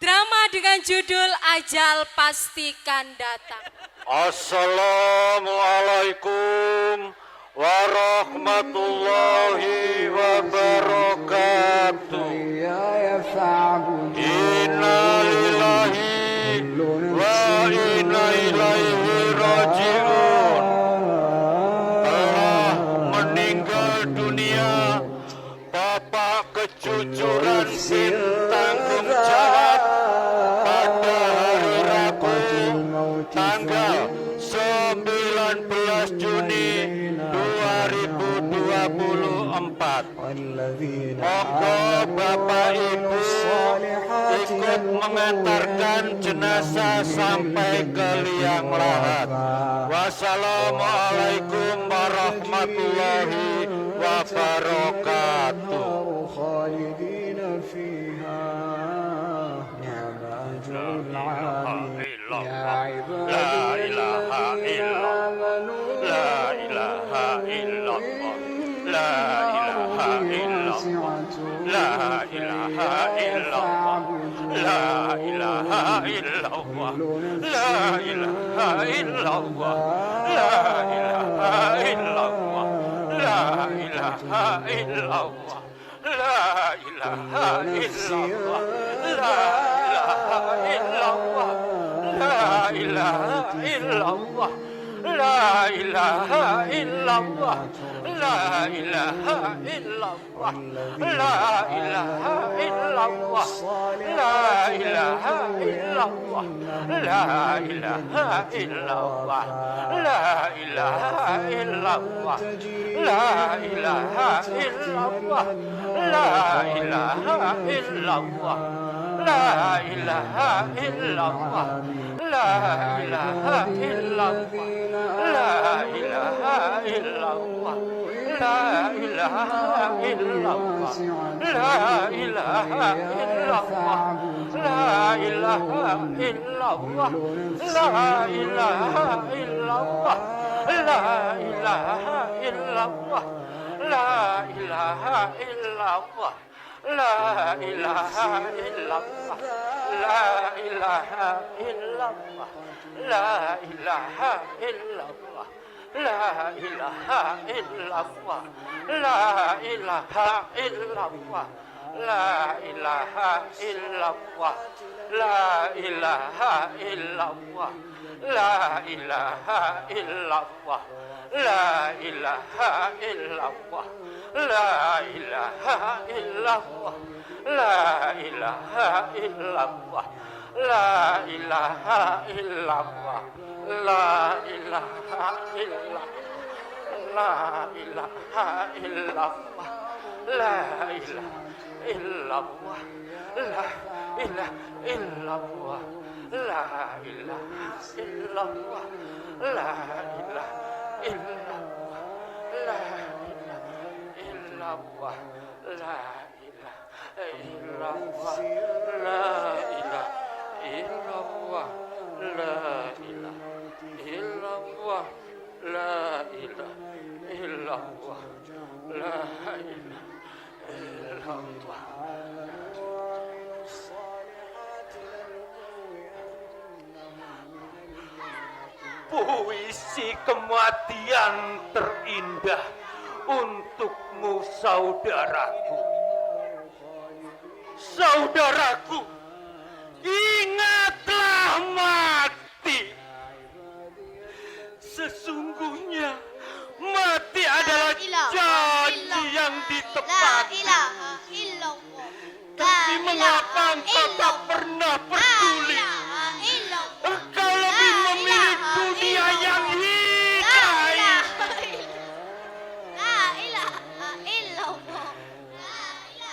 Drama dengan judul Ajal Pastikan Datang. Assalamualaikum warahmatullahi wabarakatuh. Inna lillahi wa inna ilaihi raji'un. Telah meninggal dunia Bapak Kejujuran Bintang Kumjahat pada hari Rabu tanggal 19 Juni 2024. Monggo Bapak Ibu ikut mengantarkan jenazah sampai ke liang lahat. Wassalamualaikum warahmatullahi wabarakatuh. Puisi kematian terindah untukmu saudaraku. Saudaraku, ingatlah mati. Sesungguhnya mati adalah janji yang ditepati. Tapi mengapa engkau tak pernah peduli? Engkau lebih memilih dunia yang hina.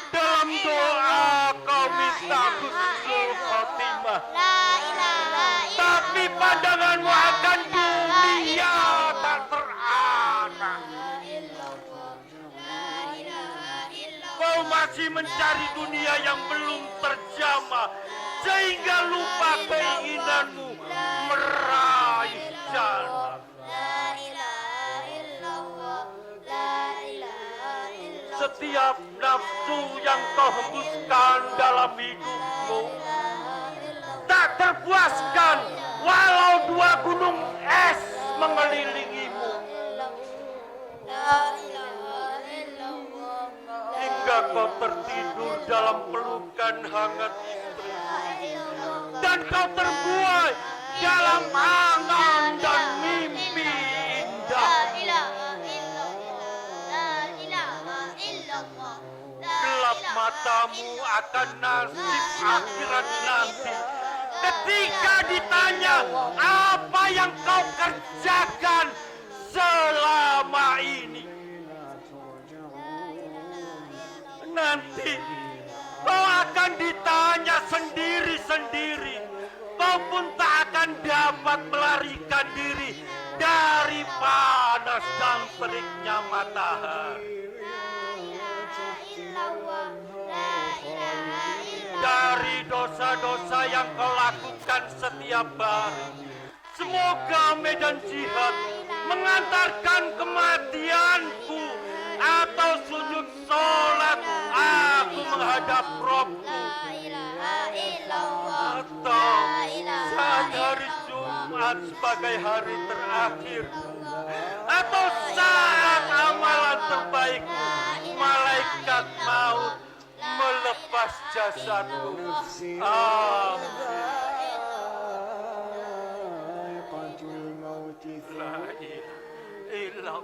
Dalam doa kau minta husnul khotimah. Tapi pandanganmu akan dunia tak terarah. Kau masih mencari dunia yang belum terjamah, sehingga lupa keinginanmu meraih jannah. Setiap nafsu yang kau hembuskan dalam hidupmu terpuaskan walau dua gunung es mengelilingimu. Hingga kau tertidur dalam pelukan hangat istri. Dan kau terbuai dalam angan dan mimpi indah. Gelap matamu akan nasib akhirat nanti. Ketika ditanya apa yang kau kerjakan selama ini. Nanti kau akan ditanya sendiri-sendiri. Kau pun tak akan dapat melarikan diri dari panas dan teriknya matahari. Dari dosa-dosa yang kau lakukan setiap hari. Semoga medan jihad mengantarkan kematianku atau sujud sholat aku menghadap Robku, atau saat hari Jumat sebagai hari terakhirku, atau saat amalan terbaikku malaikat maut melepas jasadku. Amin. La ilaha illallah,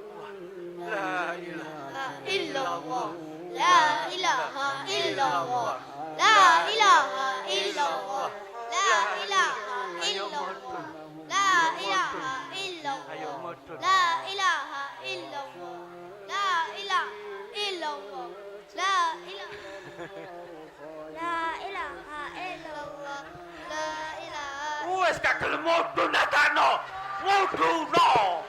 la ilaha illallah, la ilaha illallah, la ilaha illallah, la ilaha illallah, la ilaha illallah, la ilaha illallah, la ilaha illallah, la ilaha. Wes kakel mudun nakano, mudun no.